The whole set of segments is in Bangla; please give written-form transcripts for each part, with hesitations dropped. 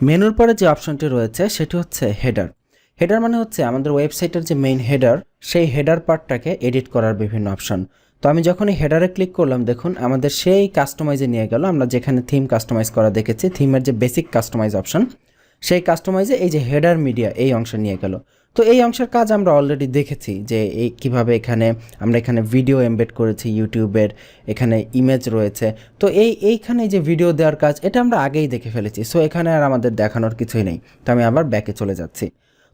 মেনুর পরে যে অপশনটি রয়েছে সেটি হচ্ছে হেডার। হেডার মানে হচ্ছে আমাদের ওয়েবসাইটের যে মেইন হেডার, সেই হেডার পার্টটাকে এডিট করার বিভিন্ন অপশন। তো আমি যখন এই হেডারে ক্লিক করলাম, দেখুন আমাদের সেই কাস্টমাইজে নিয়ে গেল। আমরা যেখানে থিম কাস্টমাইজ করা দেখেছি, থিমের যে বেসিক কাস্টমাইজ অপশন, সেই কাস্টমাইজে এই যে হেডার মিডিয়া এই অংশ নিয়ে গেল। তো এই অংশের কাজ আমরা অলরেডি দেখেছি যে এই কীভাবে আমরা এখানে ভিডিও এমবেড করেছি ইউটিউবের, এখানে ইমেজ রয়েছে। তো এইখানে যে ভিডিও দেওয়ার কাজ, এটা আমরা আগেই দেখে ফেলেছি। সো এখানে আর আমাদের দেখানোর কিছুই নেই। তো আমি আবার ব্যাকে চলে যাচ্ছি।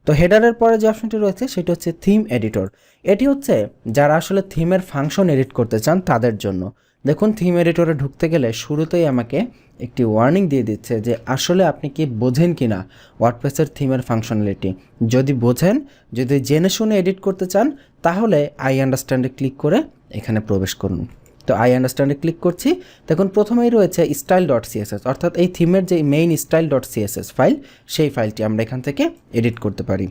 তো হেডারের পরে যে অপশনটি রয়েছে সেটি হচ্ছে থিম এডিটর। এটি হচ্ছে যারা আসলে থিমের ফাংশন এডিট করতে চান তাদের জন্য। দেখুন থিম এডিটরে ঢুকতে গেলে শুরুতেই আমাকে একটি ওয়ার্নিং দিয়ে দিচ্ছে যে আসলে আপনি কি বোঝেন কি না ওয়ার্ডপ্রেসের থিমের ফাংশনালিটি। যদি বোঝেন, যদি জেনে শুনে এডিট করতে চান, তাহলে আই আন্ডারস্ট্যান্ডে ক্লিক করে এখানে প্রবেশ করুন। তো আই আন্ডারস্ট্যান্ডে ক্লিক করছি। দেখুন প্রথমেই রয়েছে style.css, অর্থাৎ এই থিমের যে মেইন style.css ফাইল, সেই ফাইলটি আমরা এখান থেকে এডিট করতে পারি।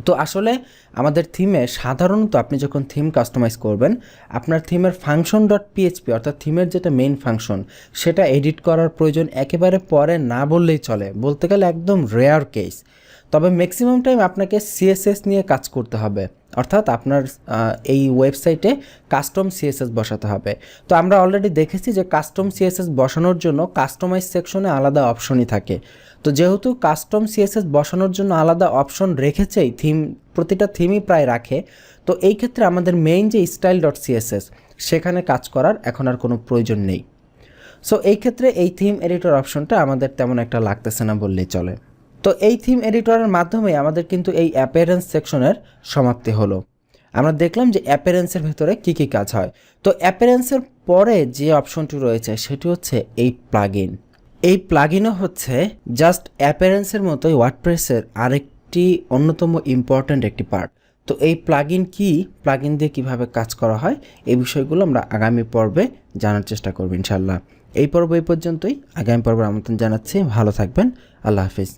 তো আসলে আমাদের থিমে সাধারণত আপনি যখন থিম কাস্টমাইজ করবেন, আপনার থিমের ফাংশন.php অর্থাৎ থিমের যেটা মেইন ফাংশন, সেটা এডিট করার প্রয়োজন একেবারে পরে না বললেই চলে, বলতে গেলে একদম রেয়ার কেস। তবে ম্যাক্সিমাম টাইম আপনাকে সিএসএস নিয়ে কাজ করতে হবে, অর্থাৎ আপনার এই ওয়েবসাইটে কাস্টম সিএসএস বসাতে হবে। তো আমরা অলরেডি দেখেছি যে কাস্টম সিএসএস বসানোর জন্য কাস্টমাইজ সেকশনে আলাদা অপশনই থাকে। তো যেহেতু কাস্টম সিএসএস বসানোর জন্য আলাদা অপশন রেখেছেই প্রতিটা থিমই প্রায় রাখে, তো এই ক্ষেত্রে আমাদের মেইন যে style.css সেখানে কাজ করার এখন আর কোনো প্রয়োজন নেই। সো এই ক্ষেত্রে এই থিম এডিটর অপশনটা আমাদের তেমন একটা লাগতেছে না বললেই চলে। তো এই থিম এডিটরের মাধ্যমে আমাদের কিন্তু এই অ্যাপিয়ারেন্স সেকশনের সমাপ্তি হলো। আমরা দেখলাম যে অ্যাপিয়ারেন্সের ভিতরে কী কী কাজ হয়। তো অ্যাপিয়ারেন্সের পরে যে অপশনটি রয়েছে সেটি হচ্ছে এই প্লাগইন। এই প্লাগইনও হচ্ছে জাস্ট অ্যাপিয়ারেন্সের মতোই ওয়ার্ডপ্রেসের আরেকটি অন্যতম ইম্পর্ট্যান্ট একটি পার্ট। তো এই প্লাগইন কি, প্লাগইন দিয়ে কিভাবে কাজ করা হয়, এই বিষয়গুলো আমরা আগামী পর্বে জানার চেষ্টা করব ইনশাআল্লাহ। এই পর্ব এই পর্যন্তই। আগামী পর্বের আমন্ত্রণ জানাচ্ছি। ভালো থাকবেন। আল্লাহ হাফিজ।